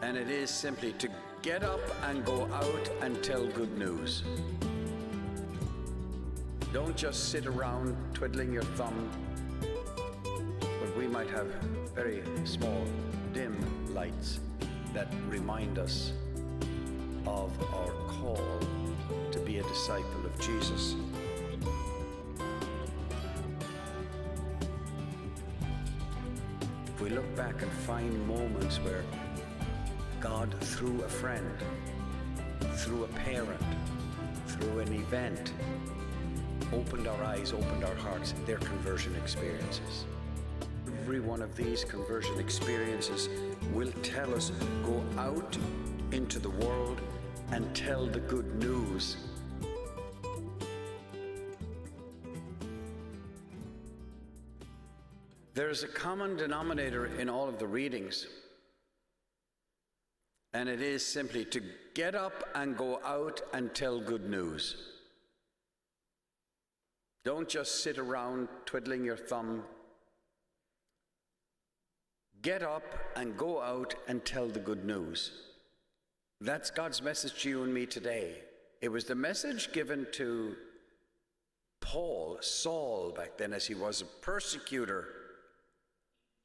And it is simply to get up and go out and tell good news. Don't just sit around twiddling your thumb, but we might have very small, dim lights that remind us of our call to be a disciple of Jesus. If we look back and find moments where God, through a friend, through a parent, through an event, opened our eyes, opened our hearts, their conversion experiences. Every one of these conversion experiences will tell us, go out into the world and tell the good news. There's a common denominator in all of the readings, and it is simply to get up and go out and tell good news. Don't just sit around twiddling your thumb. Get up and go out and tell the good news. That's God's message to you and me today. It was the message given to Saul back then, as he was a persecutor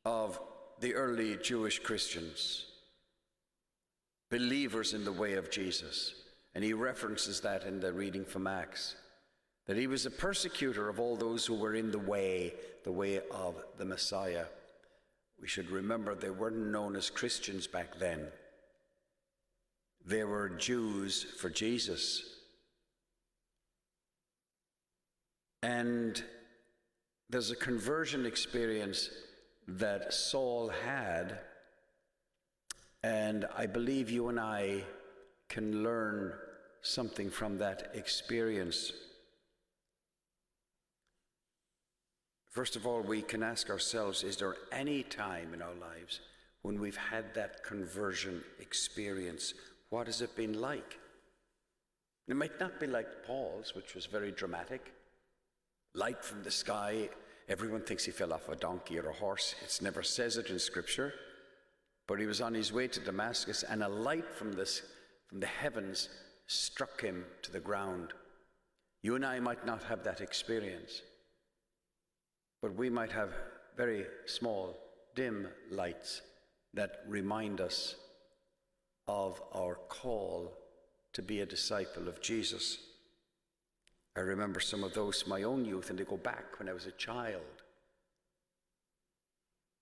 of the early Jewish Christians, believers in the way of Jesus. And he references that in the reading from Acts, that he was a persecutor of all those who were in the way of the Messiah. We should remember they weren't known as Christians back then. They were Jews for Jesus. And there's a conversion experience that Saul had, and I believe you and I can learn something from that experience. First of all, we can ask ourselves, is there any time in our lives when we've had that conversion experience? What has it been like? It might not be like Paul's, which was very dramatic. Light from the sky. Everyone thinks he fell off a donkey or a horse. It never says it in Scripture. But he was on his way to Damascus, and a light from the heavens struck him to the ground. You and I might not have that experience, but we might have very small, dim lights that remind us of our call to be a disciple of Jesus. I remember some of those from my own youth, and they go back when I was a child.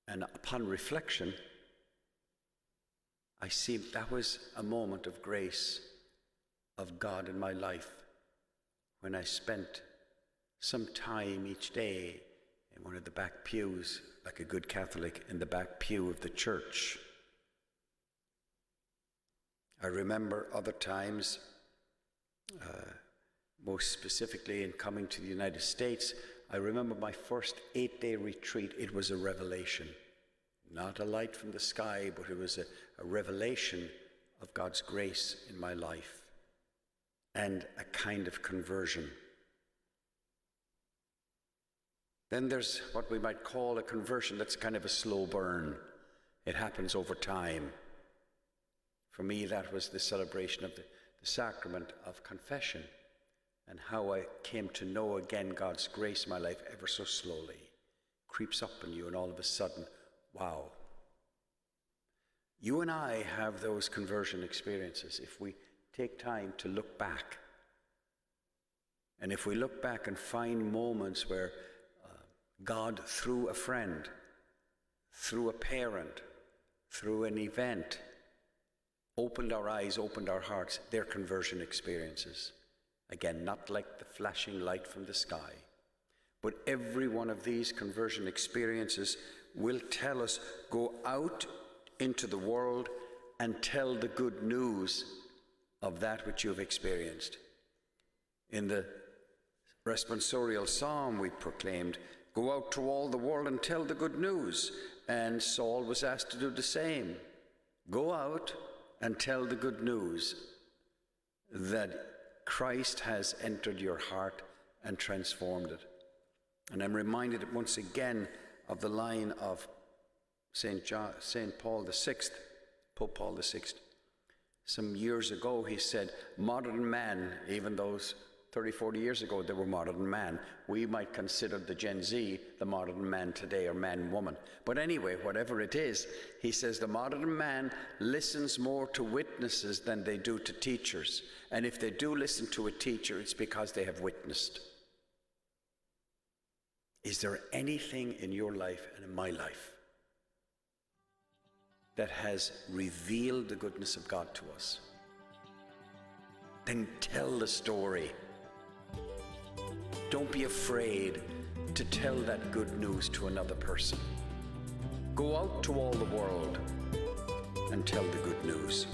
And upon reflection, I see that was a moment of grace of God in my life when I spent some time each day in one of the back pews, like a good Catholic, in the back pew of the church. I remember other times, most specifically in coming to the United States, I remember my first 8-day retreat. It was a revelation. Not a light from the sky, but it was a revelation of God's grace in my life and a kind of conversion. Then there's what we might call a conversion that's kind of a slow burn. It happens over time. For me, that was the celebration of the sacrament of confession, and how I came to know again God's grace in my life ever so slowly. Creeps up on you, and all of a sudden, wow. You and I have those conversion experiences if we take time to look back. And if we look back and find moments where God, through a friend, through a parent, through an event, opened our eyes, opened our hearts, their conversion experiences. Again, not like the flashing light from the sky, but every one of these conversion experiences will tell us, go out into the world and tell the good news of that which you've experienced. In the responsorial psalm we proclaimed, go out to all the world and tell the good news. And Saul was asked to do the same. Go out and tell the good news that Christ has entered your heart and transformed it. And I'm reminded once again of the line of St. Paul VI, Pope Paul VI. Some years ago, he said, modern man, even those 30, 40 years ago, they were modern man. We might consider the Gen Z the modern man today, or man, woman. But anyway, whatever it is, he says the modern man listens more to witnesses than they do to teachers. And if they do listen to a teacher, it's because they have witnessed. Is there anything in your life and in my life that has revealed the goodness of God to us? Then tell the story. Don't be afraid to tell that good news to another person. Go out to all the world and tell the good news.